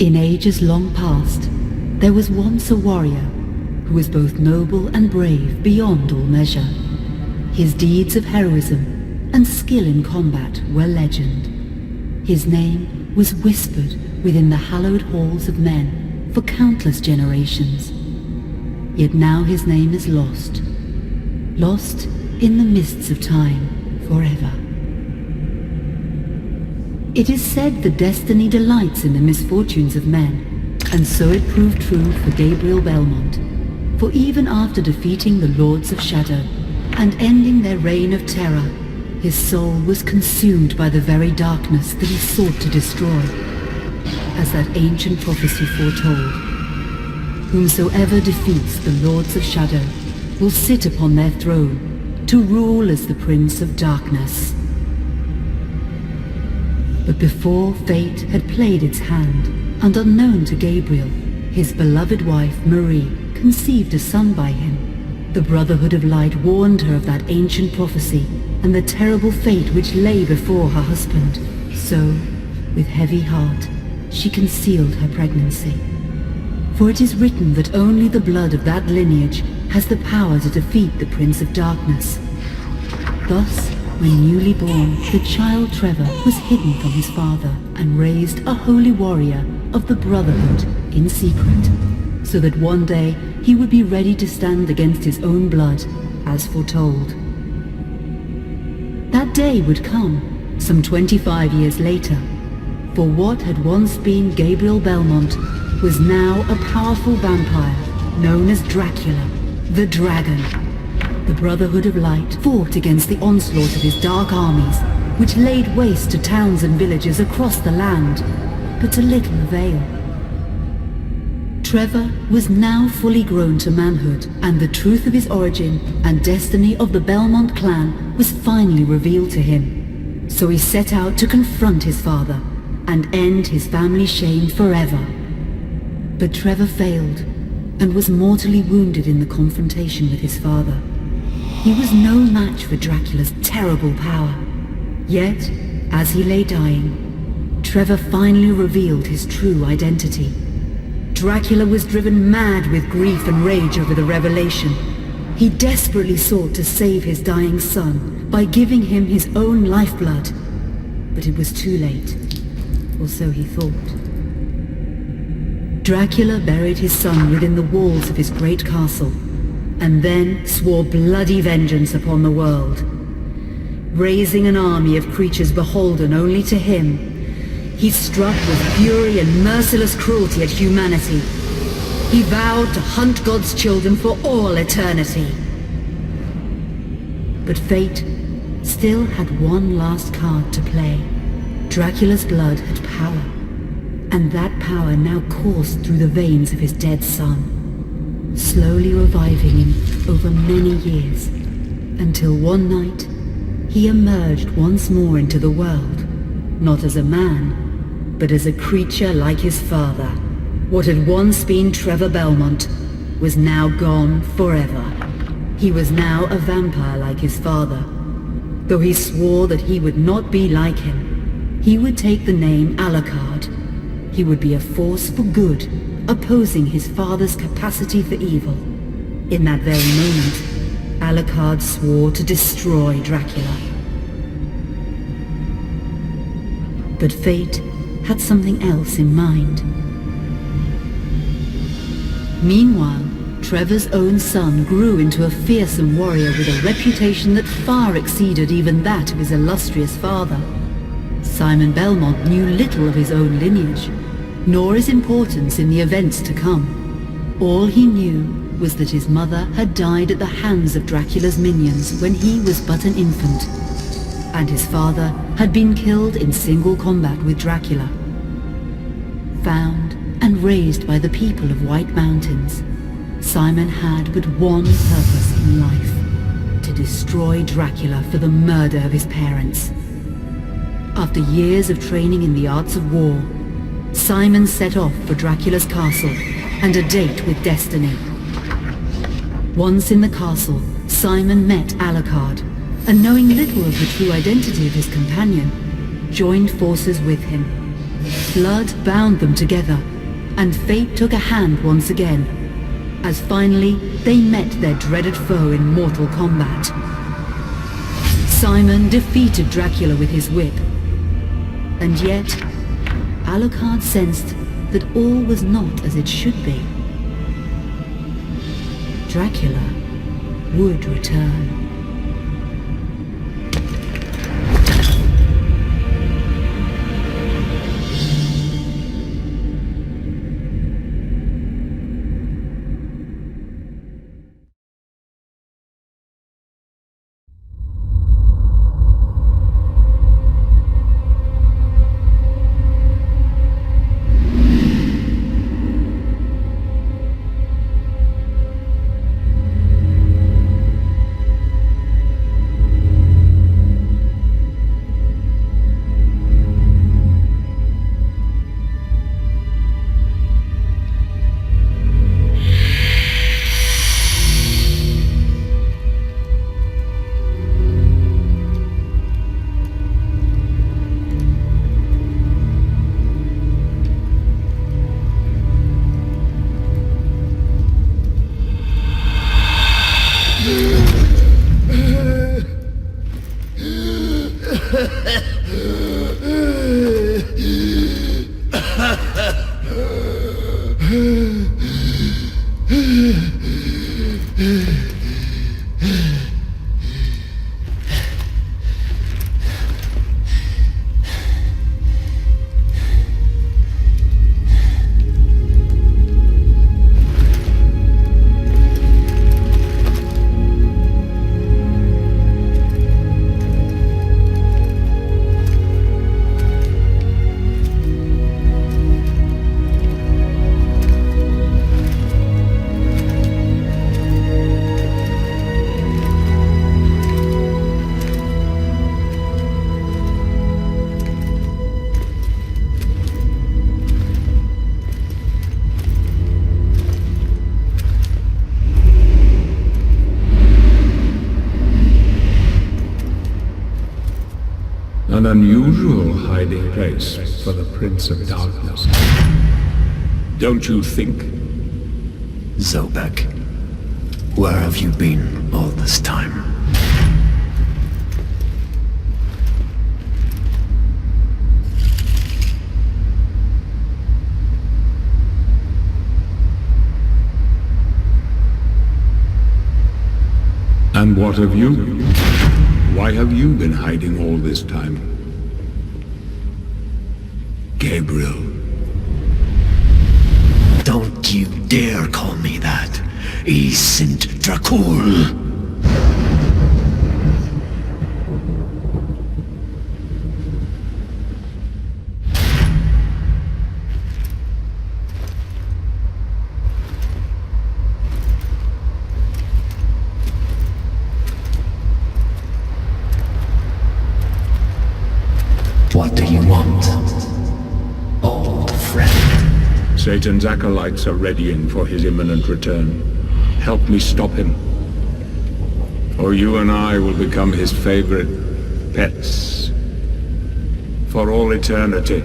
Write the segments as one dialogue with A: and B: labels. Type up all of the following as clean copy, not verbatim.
A: In ages long past, there was once a warrior who was both noble and brave beyond all measure. His deeds of heroism and skill in combat were legend. His name was whispered within the hallowed halls of men for countless generations. Yet now his name is lost in the mists of time forever. It is said that destiny delights in the misfortunes of men, and so it proved true for Gabriel Belmont. For even after defeating the Lords of Shadow and ending their reign of terror, his soul was consumed by the very darkness that he sought to destroy, as that ancient prophecy foretold. Whomsoever defeats the Lords of Shadow will sit upon their throne to rule as the Prince of Darkness. But before fate had played its hand, and unknown to Gabriel, his beloved wife Marie conceived a son by him. The Brotherhood of Light warned her of that ancient prophecy and the terrible fate which lay before her husband. So, with heavy heart, she concealed her pregnancy. For it is written that only the blood of that lineage has the power to defeat the Prince of Darkness. Thus, when newly born, the child Trevor was hidden from his father and raised a holy warrior of the Brotherhood in secret, so that one day he would be ready to stand against his own blood, as foretold. That day would come, some 25 years later, for what had once been Gabriel Belmont was now a powerful vampire known as Dracula, the Dragon. The Brotherhood of Light fought against the onslaught of his dark armies, which laid waste to towns and villages across the land, but to little avail. Trevor was now fully grown to manhood, and the truth of his origin and destiny of the Belmont clan was finally revealed to him. So he set out to confront his father and end his family's shame forever. But Trevor failed and was mortally wounded in the confrontation with his father. He was no match for Dracula's terrible power. Yet, as he lay dying, Trevor finally revealed his true identity. Dracula was driven mad with grief and rage over the revelation. He desperately sought to save his dying son by giving him his own lifeblood. But it was too late, or so he thought. Dracula buried his son within the walls of his great castle, and then swore bloody vengeance upon the world. Raising an army of creatures beholden only to him, he struck with fury and merciless cruelty at humanity. He vowed to hunt God's children for all eternity. But fate still had one last card to play. Dracula's blood had power, and that power now coursed through the veins of his dead son, slowly reviving him over many years, until one night he emerged once more into the world, not as a man, but as a creature like his father. What had once been Trevor Belmont was now gone forever. He was now a vampire like his father, though he swore that he would not be like him. He would take the name Alucard. He would be a force for good, opposing his father's capacity for evil. In that very moment, Alucard swore to destroy Dracula. But fate had something else in mind. Meanwhile, Trevor's own son grew into a fearsome warrior with a reputation that far exceeded even that of his illustrious father. Simon Belmont knew little of his own lineage, nor his importance in the events to come. All he knew was that his mother had died at the hands of Dracula's minions when he was but an infant, and his father had been killed in single combat with Dracula. Found and raised by the people of White Mountains, Simon had but one purpose in life: to destroy Dracula for the murder of his parents. After years of training in the arts of war, Simon set off for Dracula's castle and a date with destiny. Once in the castle, Simon met Alucard, and knowing little of the true identity of his companion, joined forces with him. Blood bound them together, and fate took a hand once again, as finally they met their dreaded foe in mortal combat. Simon defeated Dracula with his whip, and yet Alucard sensed that all was not as it should be. Dracula would return.
B: An unusual hiding place for the Prince of Darkness. Don't you think?
C: Zobek, where have you been all this time?
B: And what of you? Why have you been hiding all this time? Gabriel.
C: Don't you dare call me that. I sind Dracul. What do you want, old friend?
B: Satan's acolytes are readying for his imminent return. Help me stop him, or you and I will become his favorite pets for all eternity.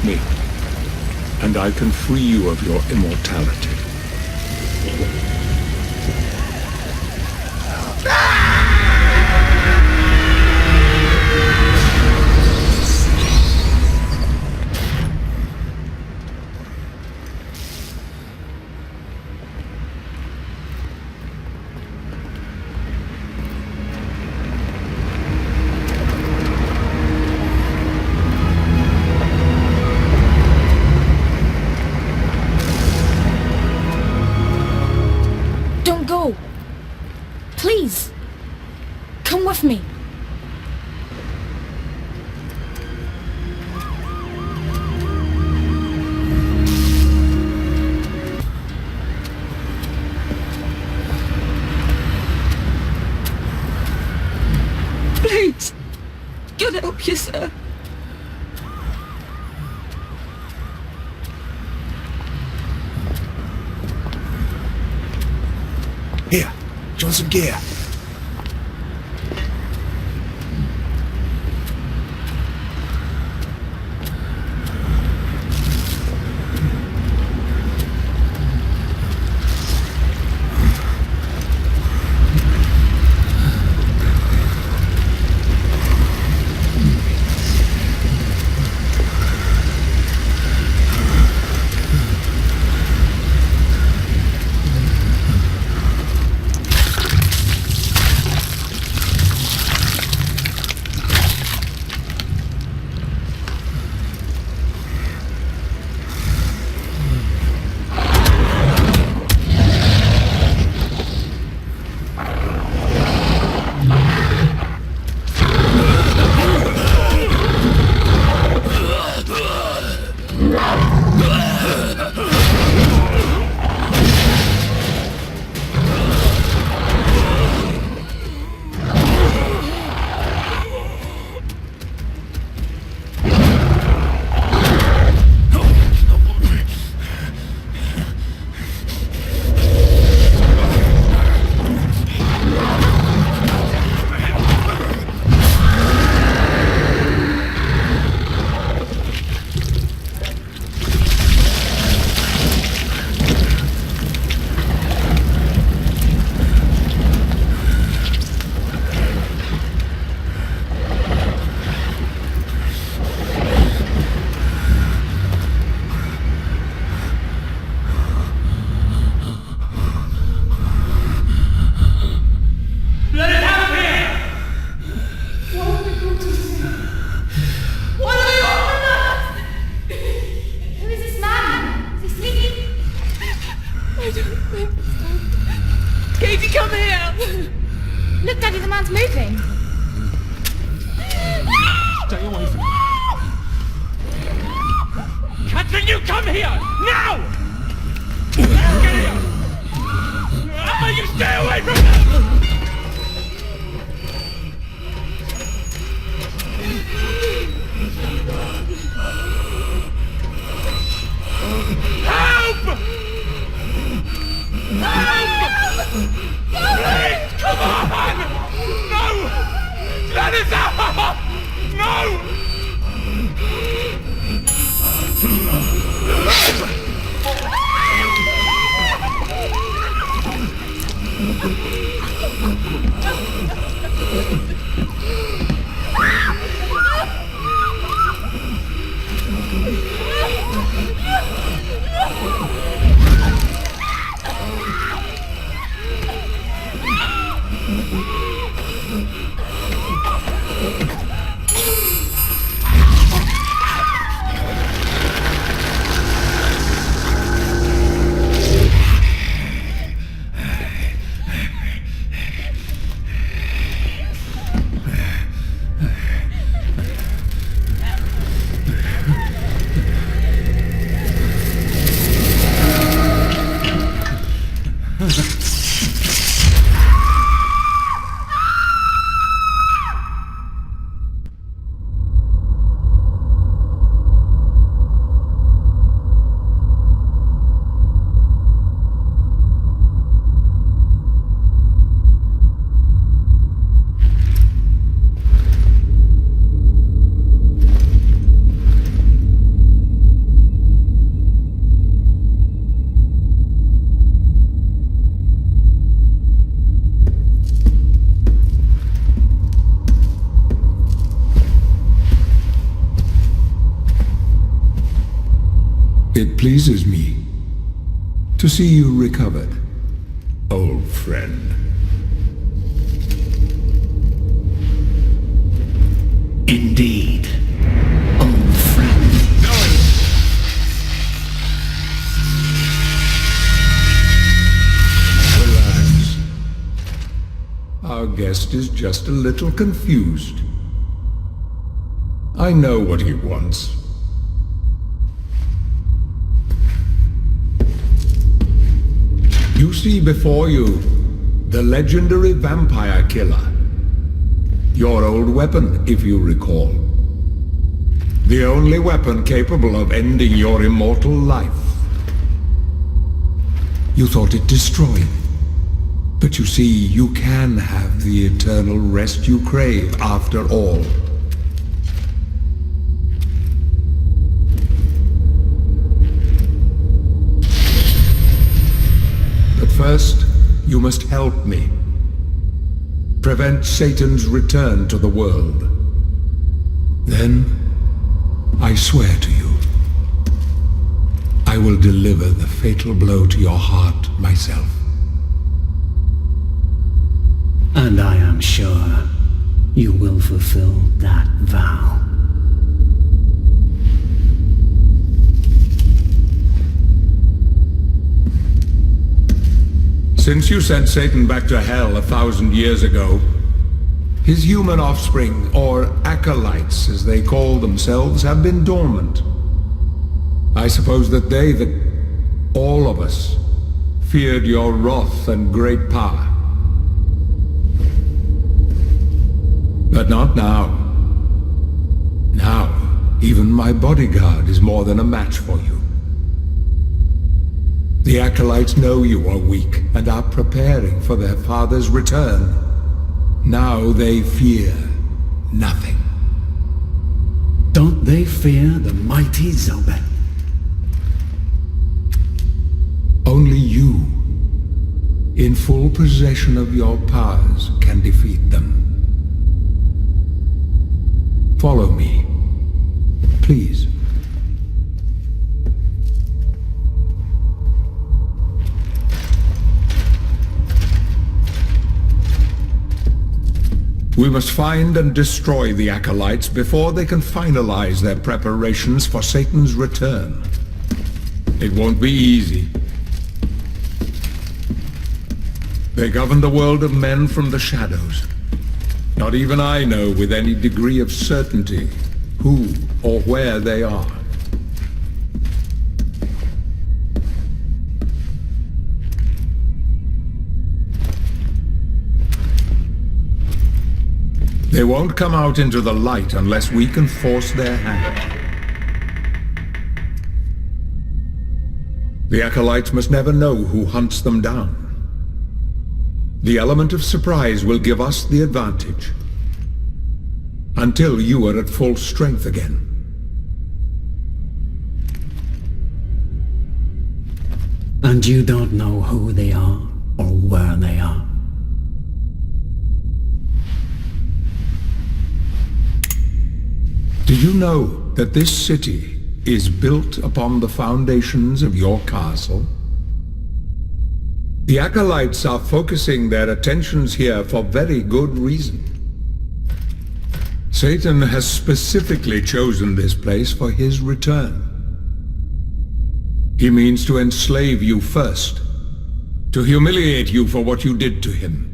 B: me, and I can free you of your immortality.
D: Don't go. Please. Come with me.
E: Please. God help you, sir.
C: Here, do you want some gear?
E: Katie, come here!
D: Look, Daddy, the man's moving.
F: Stay away from me. Catherine, you come here! Now! Get here! You stay away from me! Help! Please, come on! No! Let us out! No!
B: It pleases me to see you recovered, old friend.
C: Indeed, old friend.
B: Relax. Our guest is just a little confused. I know what he wants. You see before you the legendary vampire killer. Your old weapon, if you recall. The only weapon capable of ending your immortal life. You thought it destroyed. But you see, you can have the eternal rest you crave after all. But first, you must help me. Prevent Satan's return to the world. Then, I swear to you, I will deliver the fatal blow to your heart myself.
C: And I am sure you will fulfill that vow.
B: Since you sent Satan back to hell 1,000 years ago, his human offspring, or acolytes as they call themselves, have been dormant. I suppose that all of us, feared your wrath and great power. But not now. Now, even my bodyguard is more than a match for you. The acolytes know you are weak and are preparing for their father's return. Now they fear nothing.
C: Don't they fear the mighty Zobek?
B: Only you, in full possession of your powers, can defeat them. Follow me, please. We must find and destroy the acolytes before they can finalize their preparations for Satan's return. It won't be easy. They govern the world of men from the shadows. Not even I know with any degree of certainty who or where they are. They won't come out into the light unless we can force their hand. The acolytes must never know who hunts them down. The element of surprise will give us the advantage. Until you are at full strength again.
C: And you don't know who they are or where they are?
B: Do you know that this city is built upon the foundations of your castle? The acolytes are focusing their attentions here for very good reason. Satan has specifically chosen this place for his return. He means to enslave you first, to humiliate you for what you did to him.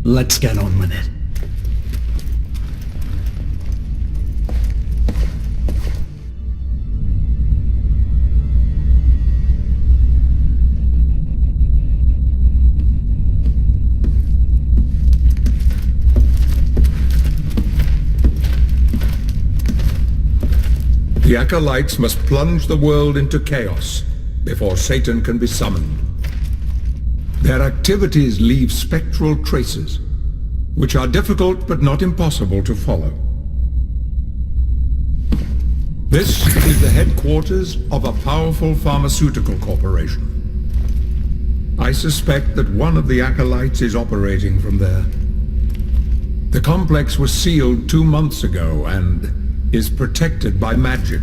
C: Let's get on with it.
B: The acolytes must plunge the world into chaos before Satan can be summoned. Their activities leave spectral traces, which are difficult but not impossible to follow. This is the headquarters of a powerful pharmaceutical corporation. I suspect that one of the acolytes is operating from there. The complex was sealed 2 months ago, and is protected by magic.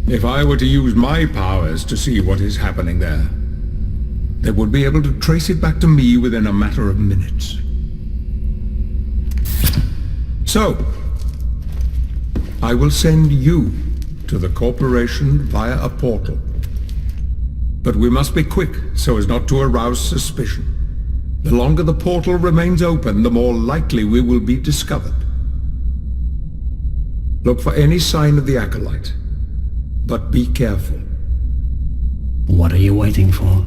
B: If I were to use my powers to see what is happening there, they would be able to trace it back to me within a matter of minutes. So, I will send you to the corporation via a portal. But we must be quick so as not to arouse suspicion. The longer the portal remains open, the more likely we will be discovered. Look for any sign of the Acolyte, but be careful.
C: What are you waiting for?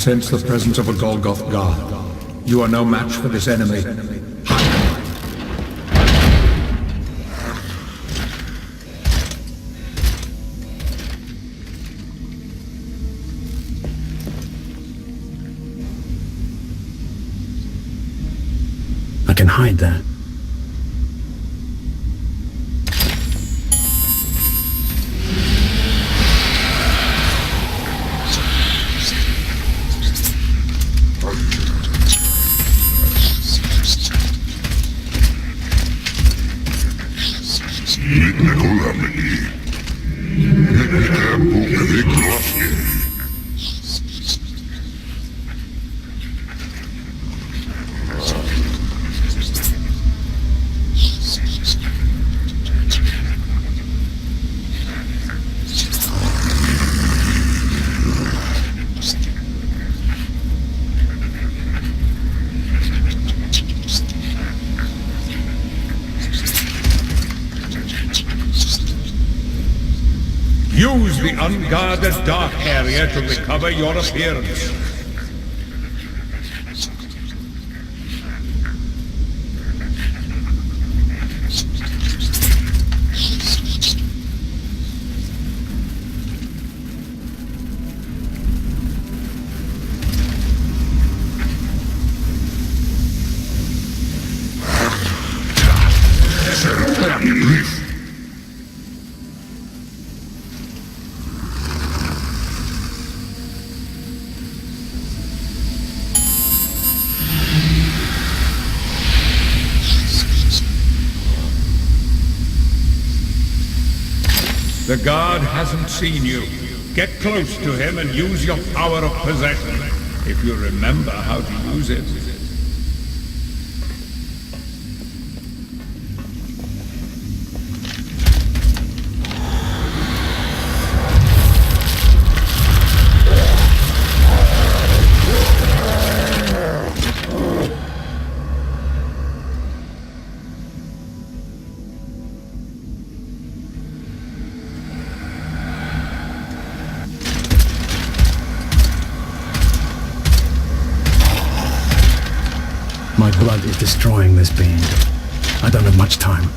B: sense the presence of a Golgoth guard. You are no match for this enemy.
C: I can hide there.
B: Use the unguarded dark area to recover your appearance. The guard hasn't seen you. Get close to him and use your power of possession, if you remember how to use it.
C: My blood is destroying this being. I don't have much time.